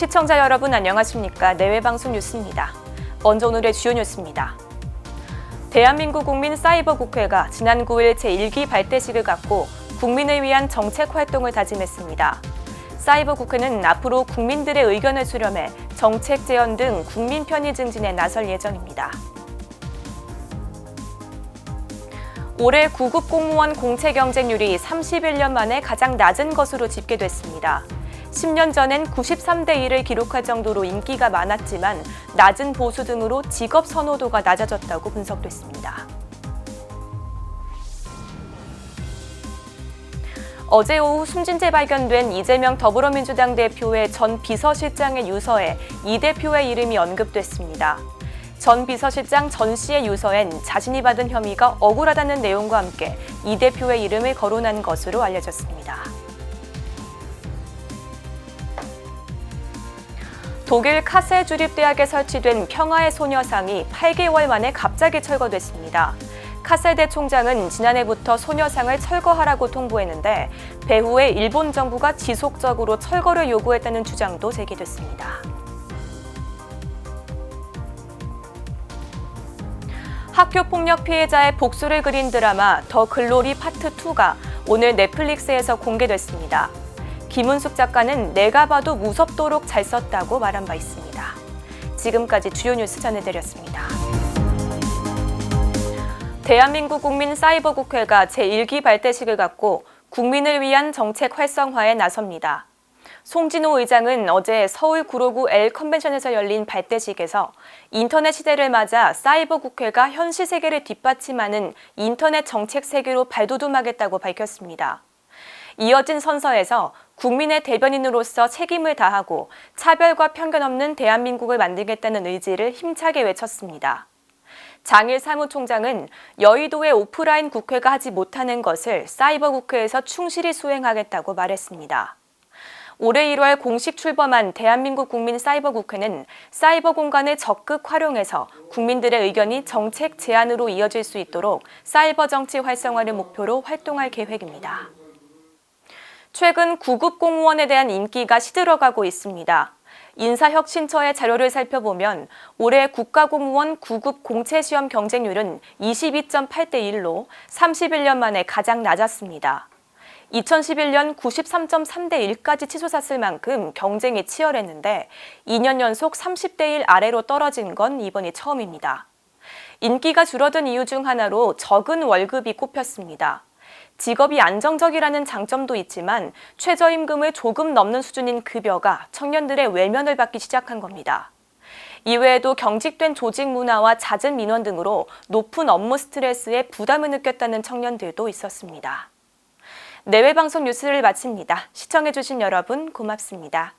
시청자 여러분 안녕하십니까? 내외방송 뉴스입니다. 먼저 오늘의 주요 뉴스입니다. 대한민국 국민 사이버 국회가 지난 9일 제1기 발대식을 갖고 국민을 위한 정책 활동을 다짐했습니다. 사이버 국회는 앞으로 국민들의 의견을 수렴해 정책 제언 등 국민 편의 증진에 나설 예정입니다. 올해 9급 공무원 공채 경쟁률이 31년 만에 가장 낮은 것으로 집계됐습니다. 10년 전엔 93대 1을 기록할 정도로 인기가 많았지만 낮은 보수 등으로 직업 선호도가 낮아졌다고 분석됐습니다. 어제 오후 숨진 채 발견된 이재명 더불어민주당 대표의 전 비서실장의 유서에 이 대표의 이름이 언급됐습니다. 전 비서실장 전 씨의 유서엔 자신이 받은 혐의가 억울하다는 내용과 함께 이 대표의 이름을 거론한 것으로 알려졌습니다. 독일 카셀 주립대학에 설치된 평화의 소녀상이 8개월 만에 갑자기 철거됐습니다. 카셀대 총장은 지난해부터 소녀상을 철거하라고 통보했는데 배후에 일본 정부가 지속적으로 철거를 요구했다는 주장도 제기됐습니다. 학교폭력 피해자의 복수를 그린 드라마 더 글로리 파트 2가 오늘 넷플릭스에서 공개됐습니다. 김은숙 작가는 내가 봐도 무섭도록 잘 썼다고 말한 바 있습니다. 지금까지 주요 뉴스 전해드렸습니다. 대한민국 국민 사이버 국회가 제1기 발대식을 갖고 국민을 위한 정책 활성화에 나섭니다. 송진호 의장은 어제 서울 구로구 L 컨벤션에서 열린 발대식에서 인터넷 시대를 맞아 사이버 국회가 현실 세계를 뒷받침하는 인터넷 정책 세계로 발돋움하겠다고 밝혔습니다. 이어진 선서에서 국민의 대변인으로서 책임을 다하고 차별과 편견 없는 대한민국을 만들겠다는 의지를 힘차게 외쳤습니다. 장일 사무총장은 여의도의 오프라인 국회가 하지 못하는 것을 사이버 국회에서 충실히 수행하겠다고 말했습니다. 올해 1월 공식 출범한 대한민국 국민 사이버 국회는 사이버 공간을 적극 활용해서 국민들의 의견이 정책 제안으로 이어질 수 있도록 사이버 정치 활성화를 목표로 활동할 계획입니다. 최근 9급 공무원에 대한 인기가 시들어가고 있습니다. 인사혁신처의 자료를 살펴보면 올해 국가공무원 9급 공채시험 경쟁률은 22.8대 1로 31년 만에 가장 낮았습니다. 2011년 93.3대 1까지 치솟았을 만큼 경쟁이 치열했는데 2년 연속 30대 1 아래로 떨어진 건 이번이 처음입니다. 인기가 줄어든 이유 중 하나로 적은 월급이 꼽혔습니다. 직업이 안정적이라는 장점도 있지만 최저임금을 조금 넘는 수준인 급여가 청년들의 외면을 받기 시작한 겁니다. 이외에도 경직된 조직 문화와 잦은 민원 등으로 높은 업무 스트레스에 부담을 느꼈다는 청년들도 있었습니다. 내외방송 뉴스를 마칩니다. 시청해주신 여러분 고맙습니다.